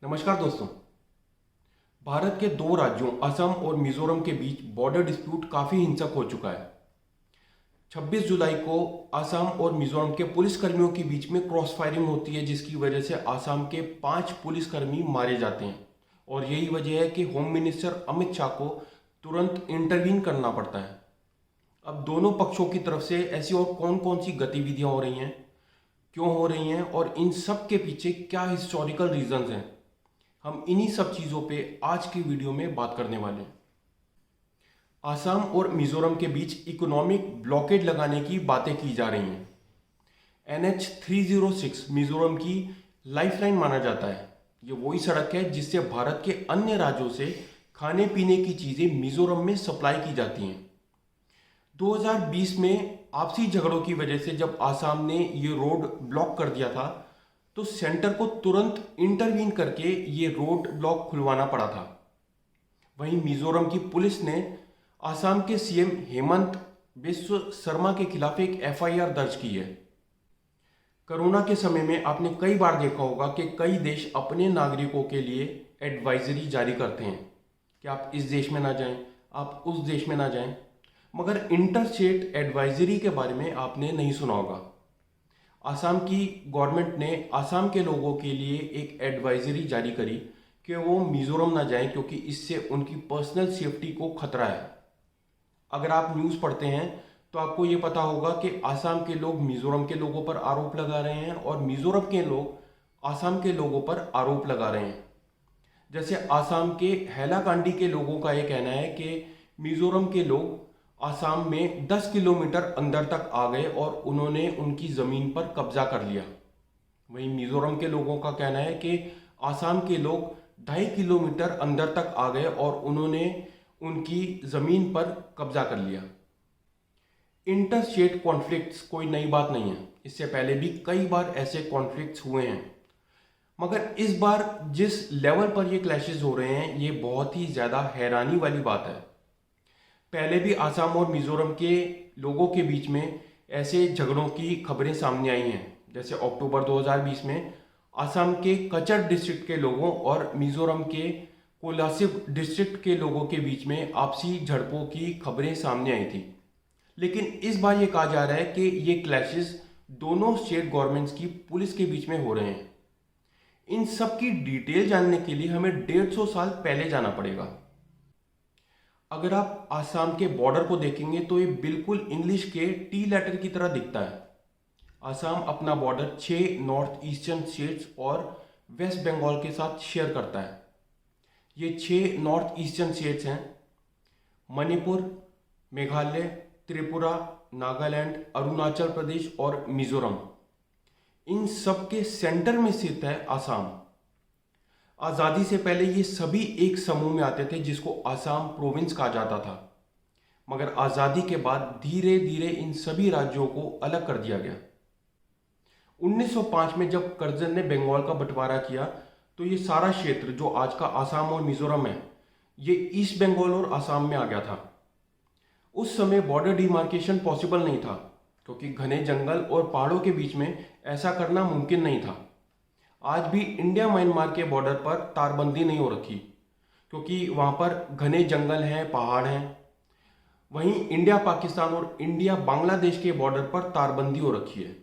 नमस्कार दोस्तों। भारत के दो राज्यों असम और मिजोरम के बीच बॉर्डर डिस्प्यूट काफ़ी हिंसक हो चुका है। 26 जुलाई को असम और मिजोरम के पुलिसकर्मियों के बीच में क्रॉस फायरिंग होती है, जिसकी वजह से असम के 5 पुलिसकर्मी मारे जाते हैं। और यही वजह है कि होम मिनिस्टर अमित शाह को तुरंत इंटरवीन करना पड़ता है। अब दोनों पक्षों की तरफ से ऐसी और कौन कौन सी गतिविधियां हो रही हैं, क्यों हो रही हैं और इन सब के पीछे क्या हिस्टोरिकल रीजंस हैं, हम इन्हीं सब चीज़ों पे आज की वीडियो में बात करने वाले हैं। असम और मिजोरम के बीच इकोनॉमिक ब्लॉकेड लगाने की बातें की जा रही हैं। NH 306 मिजोरम की लाइफलाइन माना जाता है। ये वही सड़क है जिससे भारत के अन्य राज्यों से खाने पीने की चीज़ें मिजोरम में सप्लाई की जाती हैं। 2020 में आपसी झगड़ों की वजह से जब आसाम ने ये रोड ब्लॉक कर दिया था, तो सेंटर को तुरंत इंटरवीन करके ये रोड ब्लॉक खुलवाना पड़ा था। वहीं मिजोरम की पुलिस ने आसाम के CM हेमंत बिस्व शर्मा के खिलाफ एक FIR दर्ज की है। कोरोना के समय में आपने कई बार देखा होगा कि कई देश अपने नागरिकों के लिए एडवाइजरी जारी करते हैं कि आप इस देश में ना जाएं, आप उस देश में ना जाएं, मगर इंटर-स्टेट एडवाइजरी के बारे में आपने नहीं सुना होगा। आसाम की गवर्नमेंट ने आसाम के लोगों के लिए एक एडवाइजरी जारी करी कि वो मिजोरम ना जाएं, क्योंकि इससे उनकी पर्सनल सेफ्टी को खतरा है। अगर आप न्यूज़ पढ़ते हैं तो आपको ये पता होगा कि आसाम के लोग मिजोरम के लोगों पर आरोप लगा रहे हैं और मिजोरम के लोग आसाम के लोगों पर आरोप लगा रहे हैं। जैसे आसाम के हैलाकांडी के लोगों का ये कहना है कि मिजोरम के लोग आसाम में 10 किलोमीटर अंदर तक आ गए और उन्होंने उनकी ज़मीन पर कब्जा कर लिया। वहीं मिजोरम के लोगों का कहना है कि आसाम के लोग 2.5 किलोमीटर अंदर तक आ गए और उन्होंने उनकी ज़मीन पर कब्जा कर लिया। इंटर स्टेट कॉन्फ्लिक्ट्स कोई नई बात नहीं है, इससे पहले भी कई बार ऐसे कॉन्फ्लिक्ट्स हुए हैं, मगर इस बार जिस लेवल पर ये क्लैशेस हो रहे हैं ये बहुत ही ज़्यादा हैरानी वाली बात है। पहले भी आसाम और मिजोरम के लोगों के बीच में ऐसे झगड़ों की खबरें सामने आई हैं। जैसे अक्टूबर 2020 में आसाम के कचर डिस्ट्रिक्ट के लोगों और मिजोरम के कोलासिब डिस्ट्रिक्ट के लोगों के बीच में आपसी झड़पों की खबरें सामने आई थी। लेकिन इस बार ये कहा जा रहा है कि ये क्लैशेस दोनों स्टेट गवर्नमेंट्स की पुलिस के बीच में हो रहे हैं। इन सब की डिटेल जानने के लिए हमें 150 साल पहले जाना पड़ेगा। अगर आप आसाम के बॉर्डर को देखेंगे तो ये बिल्कुल इंग्लिश के टी लेटर की तरह दिखता है। आसाम अपना बॉर्डर 6 नॉर्थ ईस्टर्न स्टेट्स और वेस्ट बंगाल के साथ शेयर करता है। ये 6 नॉर्थ ईस्टर्न स्टेट्स हैं: मणिपुर, मेघालय, त्रिपुरा, नागालैंड, अरुणाचल प्रदेश और मिजोरम। इन सब के सेंटर में स्थित है आसाम। आज़ादी से पहले ये सभी एक समूह में आते थे जिसको आसाम प्रोविंस कहा जाता था, मगर आज़ादी के बाद धीरे धीरे इन सभी राज्यों को अलग कर दिया गया। 1905 में जब कर्जन ने बंगाल का बंटवारा किया तो ये सारा क्षेत्र जो आज का आसाम और मिजोरम है, ये ईस्ट बंगाल और आसाम में आ गया था। उस समय बॉर्डर डिमार्केशन पॉसिबल नहीं था, क्योंकि घने जंगल और पहाड़ों के बीच में ऐसा करना मुमकिन नहीं था। आज भी इंडिया म्यांमार के बॉर्डर पर तारबंदी नहीं हो रखी, क्योंकि वहाँ पर घने जंगल हैं, पहाड़ हैं। वहीं इंडिया पाकिस्तान और इंडिया बांग्लादेश के बॉर्डर पर तारबंदी हो रखी है।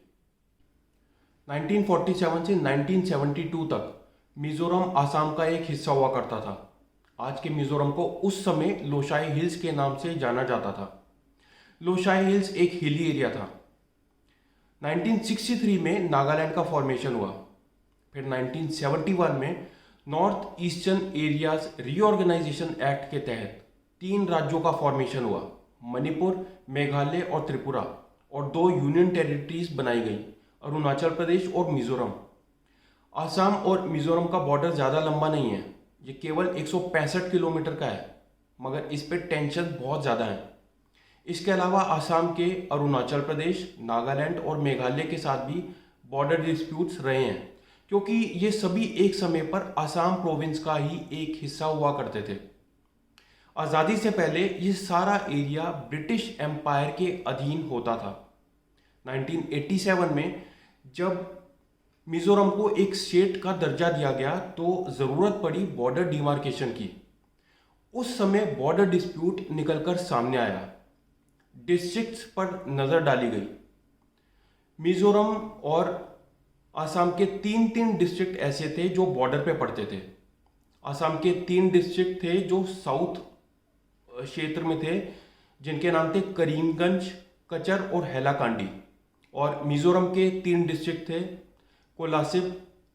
1947 से 1972 तक मिजोरम आसाम का एक हिस्सा हुआ करता था। आज के मिजोरम को उस समय लोसाई हिल्स के नाम से जाना जाता था। लोसाई हिल्स एक हिली एरिया था। 1963 में नागालैंड का फॉर्मेशन हुआ। फिर 1971 में north eastern areas reorganisation act के तहत 3 राज्यों का फॉर्मेशन हुआ: मणिपुर, मेघालय और त्रिपुरा, और 2 यूनियन टेरिटरीज बनाई गई: अरुणाचल प्रदेश और मिजोरम। आसाम और मिजोरम का बॉर्डर ज़्यादा लंबा नहीं है, ये केवल 165 किलोमीटर का है, मगर इस पे टेंशन बहुत ज़्यादा है। इसके अलावा आसाम के अरुणाचल प्रदेश, नागालैंड और मेघालय के साथ भी बॉर्डर डिस्प्यूट्स रहे हैं, क्योंकि ये सभी एक समय पर आसाम प्रोविंस का ही एक हिस्सा हुआ करते थे। आज़ादी से पहले ये सारा एरिया ब्रिटिश एम्पायर के अधीन होता था। 1987 में जब मिजोरम को एक स्टेट का दर्जा दिया गया तो ज़रूरत पड़ी बॉर्डर डिमार्केशन की। उस समय बॉर्डर डिस्प्यूट निकलकर सामने आया, डिस्ट्रिक्ट्स पर नज़र डाली गई। मिजोरम और आसाम के तीन तीन डिस्ट्रिक्ट ऐसे थे जो बॉर्डर पे पड़ते थे। आसाम के तीन डिस्ट्रिक्ट थे जो साउथ क्षेत्र में थे, जिनके नाम थे करीमगंज, कचर और हैलाकांडी। और मिजोरम के तीन डिस्ट्रिक्ट थे कोलासिब,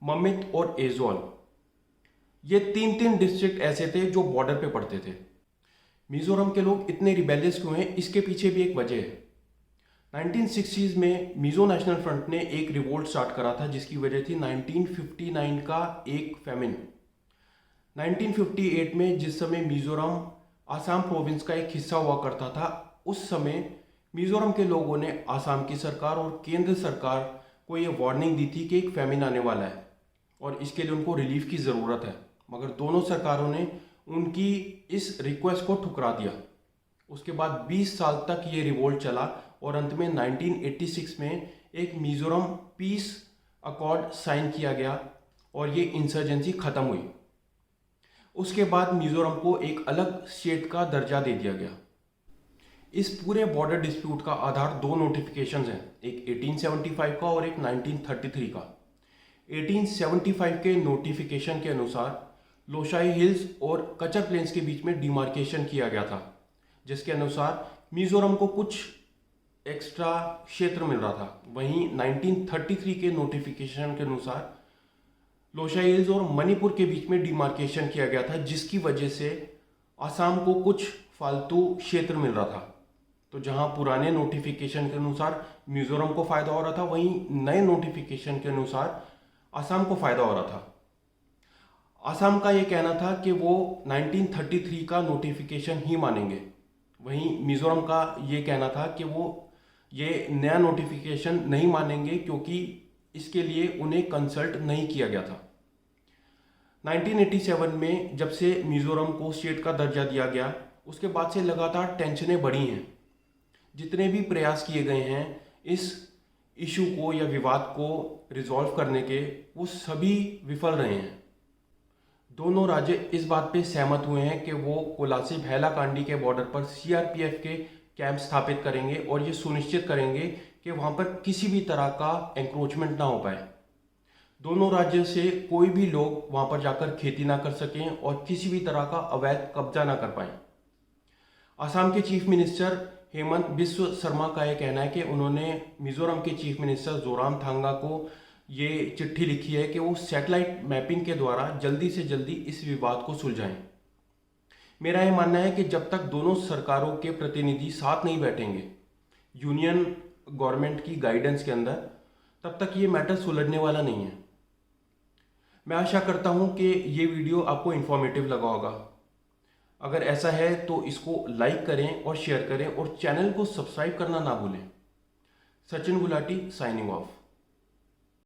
ममित और एजोल। ये तीन तीन डिस्ट्रिक्ट ऐसे थे जो बॉर्डर पे पड़ते थे। मिजोरम के लोग इतने रिबेलियस क्यों हैं, इसके पीछे भी एक वजह है। 1960s में मिजो नेशनल फ्रंट ने एक रिवोल्ट स्टार्ट करा था, जिसकी वजह थी 1959 का एक फेमिन। 1958 में जिस समय मिजोरम आसाम प्रोविंस का एक हिस्सा हुआ करता था, उस समय मिजोरम के लोगों ने आसाम की सरकार और केंद्र सरकार को ये वार्निंग दी थी कि एक फेमिन आने वाला है और इसके लिए उनको रिलीफ की ज़रूरत है, मगर दोनों सरकारों ने उनकी इस रिक्वेस्ट को ठुकरा दिया। उसके बाद 20 साल तक ये रिवोल्ट चला और अंत में 1986 में एक मिजोरम पीस अकॉर्ड साइन किया गया और ये इंसर्जेंसी ख़त्म हुई। उसके बाद मिजोरम को एक अलग स्टेट का दर्जा दे दिया गया। इस पूरे बॉर्डर डिस्प्यूट का आधार दो नोटिफिकेशंस हैं, एक 1875 का और एक 1933 का। 1875 के नोटिफिकेशन के अनुसार लोशाई हिल्स और कचर प्लेन्स के बीच में डिमार्केशन किया गया था, जिसके अनुसार मिजोरम को कुछ एक्स्ट्रा क्षेत्र मिल रहा था। वहीं 1933 के नोटिफिकेशन के अनुसार लोशाई हिल्स और मणिपुर के बीच में डिमार्केशन किया गया था, जिसकी वजह से आसाम को कुछ फालतू क्षेत्र मिल रहा था। तो जहां पुराने नोटिफिकेशन के अनुसार मिजोरम को फ़ायदा हो रहा था, वहीं नए नोटिफिकेशन के अनुसार आसाम को फ़ायदा हो रहा था। आसाम का ये कहना था कि वो 1933 का नोटिफिकेशन ही मानेंगे, वहीं मिजोरम का ये कहना था कि वो ये नया नोटिफिकेशन नहीं मानेंगे क्योंकि इसके लिए उन्हें कंसल्ट नहीं किया गया था। 1987 में जब से मिजोरम को स्टेट का दर्जा दिया गया, उसके बाद से लगातार टेंशनें बढ़ी हैं। जितने भी प्रयास किए गए हैं इस इशू को या विवाद को रिजॉल्व करने के, वो सभी विफल रहे हैं। दोनों राज्य इस बात पे सहमत हुए हैं कि वो कोलासिब हैलाकांडी के बॉर्डर पर सीआरपीएफ के कैंप स्थापित करेंगे और ये सुनिश्चित करेंगे कि वहाँ पर किसी भी तरह का एंक्रोचमेंट ना हो पाए। दोनों राज्यों से कोई भी लोग वहाँ पर जाकर खेती ना कर सकें और किसी भी तरह का अवैध कब्जा ना कर पाएं। आसाम के चीफ मिनिस्टर हेमंत बिस्व शर्मा का यह कहना है कि उन्होंने मिजोरम के चीफ मिनिस्टर जोरामथांगा को ये चिट्ठी लिखी है कि वो सैटेलाइट मैपिंग के द्वारा जल्दी से जल्दी इस विवाद को सुलझाएं। मेरा ये मानना है कि जब तक दोनों सरकारों के प्रतिनिधि साथ नहीं बैठेंगे यूनियन गवर्नमेंट की गाइडेंस के अंदर, तब तक ये मैटर सुलझने वाला नहीं है। मैं आशा करता हूँ कि ये वीडियो आपको इन्फॉर्मेटिव लगा होगा। अगर ऐसा है तो इसको लाइक करें और शेयर करें और चैनल को सब्सक्राइब करना ना भूलें। Sachin Gulati signing off.